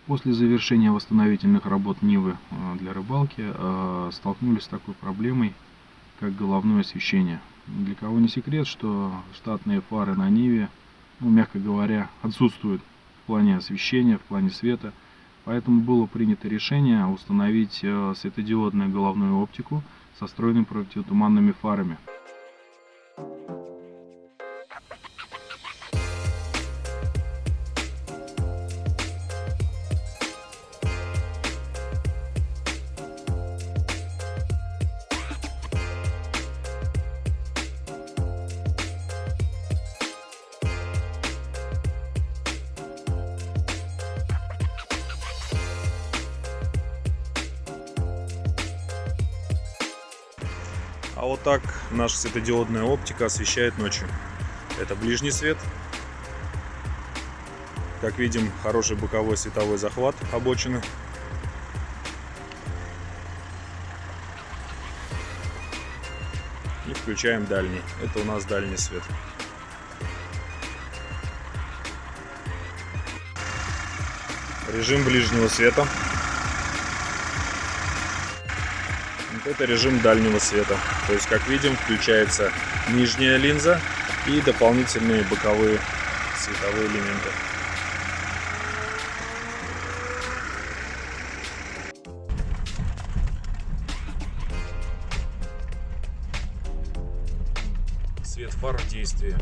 После завершения восстановительных работ Нивы для рыбалки столкнулись с такой проблемой, как головное освещение. Для кого не секрет, что штатные фары на Ниве, мягко говоря, отсутствуют в плане освещения, в плане света. Поэтому было принято решение установить светодиодную головную оптику со встроенными противотуманными фарами. А вот так наша светодиодная оптика освещает ночью. Это ближний свет. Как видим, хороший боковой световой захват обочины. И включаем дальний. Это у нас дальний свет. Режим ближнего света. Это режим дальнего света. То есть, как видим, включается нижняя линза и дополнительные боковые световые элементы. Свет фар в действии.